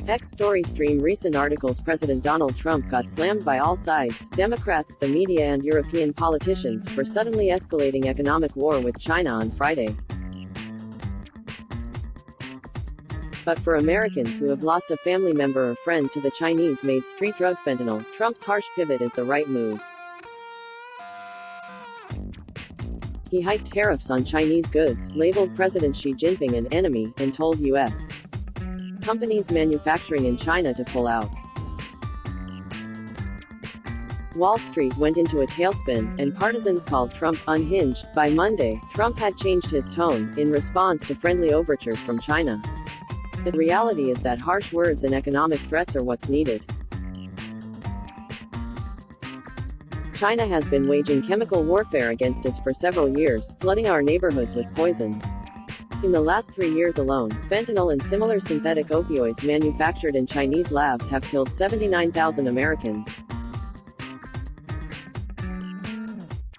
X story stream recent articles. President Donald Trump got slammed by all sides, Democrats, the media and European politicians, for suddenly escalating economic war with China on Friday. But for Americans who have lost a family member or friend to the Chinese-made street drug fentanyl, Trump's harsh pivot is the right move. He hiked tariffs on Chinese goods, labeled President Xi Jinping an enemy, and told U.S. companies manufacturing in China to pull out. Wall Street went into a tailspin, and partisans called Trump unhinged. By Monday, Trump had changed his tone, in response to friendly overtures from China. The reality is that harsh words and economic threats are what's needed. China has been waging chemical warfare against us for several years, flooding our neighborhoods with poison. In the last 3 years alone, fentanyl and similar synthetic opioids manufactured in Chinese labs have killed 79,000 Americans.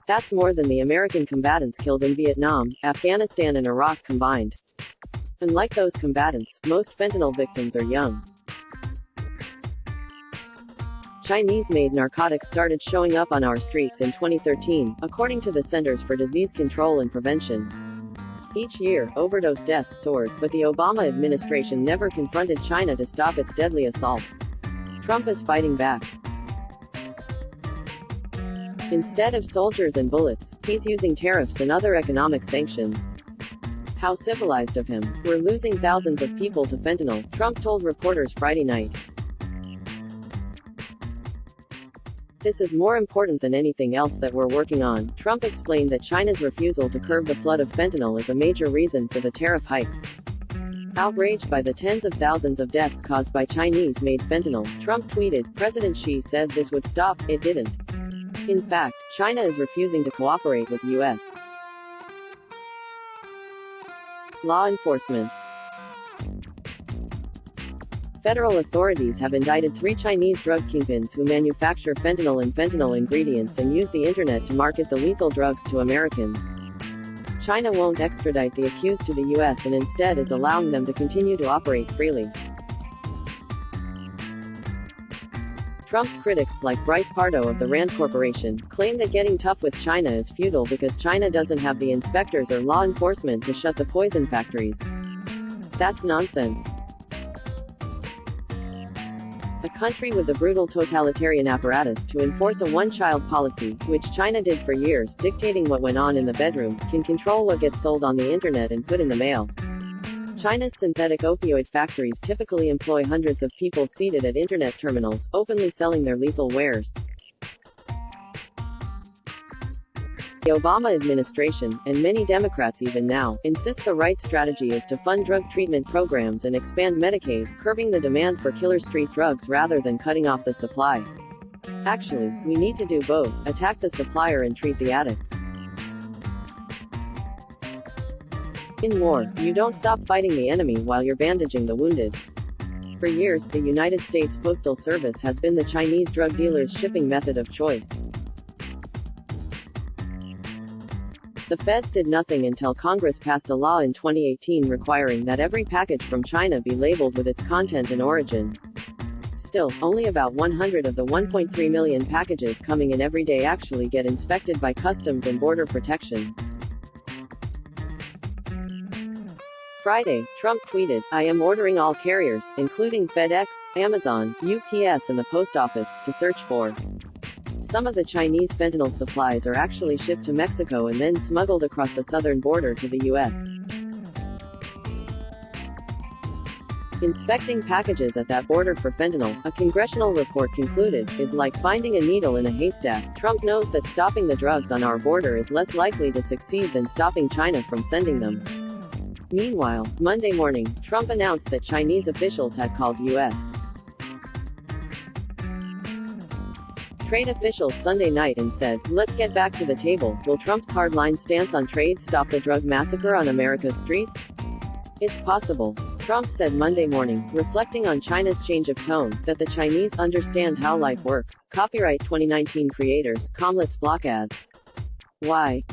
That's more than the American combatants killed in Vietnam, Afghanistan and Iraq combined. Unlike those combatants, most fentanyl victims are young. Chinese-made narcotics started showing up on our streets in 2013, according to the Centers for Disease Control and Prevention. Each year, overdose deaths soared, but the Obama administration never confronted China to stop its deadly assault. Trump is fighting back. Instead of soldiers and bullets, he's using tariffs and other economic sanctions. How civilized of him. We're losing thousands of people to fentanyl, Trump told reporters Friday night. This is more important than anything else that we're working on. Trump explained that China's refusal to curb the flood of fentanyl is a major reason for the tariff hikes. Outraged by the tens of thousands of deaths caused by Chinese-made fentanyl, Trump tweeted, President Xi said this would stop, it didn't. In fact, China is refusing to cooperate with U.S. law enforcement. Federal authorities have indicted 3 Chinese drug kingpins who manufacture fentanyl and fentanyl ingredients and use the internet to market the lethal drugs to Americans. China won't extradite the accused to the U.S. and instead is allowing them to continue to operate freely. Trump's critics, like Bryce Pardo of the Rand Corporation, claim that getting tough with China is futile because China doesn't have the inspectors or law enforcement to shut the poison factories. That's nonsense. A country with a brutal totalitarian apparatus to enforce a one-child policy, which China did for years, dictating what went on in the bedroom, can control what gets sold on the internet and put in the mail. China's synthetic opioid factories typically employ hundreds of people seated at internet terminals, openly selling their lethal wares. The Obama administration, and many Democrats even now, insist the right strategy is to fund drug treatment programs and expand Medicaid, curbing the demand for killer street drugs rather than cutting off the supply. Actually, we need to do both, attack the supplier and treat the addicts. In war, you don't stop fighting the enemy while you're bandaging the wounded. For years, the United States Postal Service has been the Chinese drug dealers' shipping method of choice. The feds did nothing until Congress passed a law in 2018 requiring that every package from China be labeled with its content and origin. Still, only about 100 of the 1.3 million packages coming in every day actually get inspected by Customs and Border Protection. Friday, Trump tweeted, I am ordering all carriers, including FedEx, Amazon, UPS and the Post Office, to search for. Some of the Chinese fentanyl supplies are actually shipped to Mexico and then smuggled across the southern border to the U.S. Inspecting packages at that border for fentanyl, a congressional report concluded, is like finding a needle in a haystack. Trump knows that stopping the drugs on our border is less likely to succeed than stopping China from sending them. Meanwhile, Monday morning, Trump announced that Chinese officials had called U.S. trade officials Sunday night and said, let's get back to the table. Will Trump's hardline stance on trade stop the drug massacre on America's streets? It's possible. Trump said Monday morning, reflecting on China's change of tone, that the Chinese understand how life works. Copyright 2019 creators, Comlet's block ads. Why?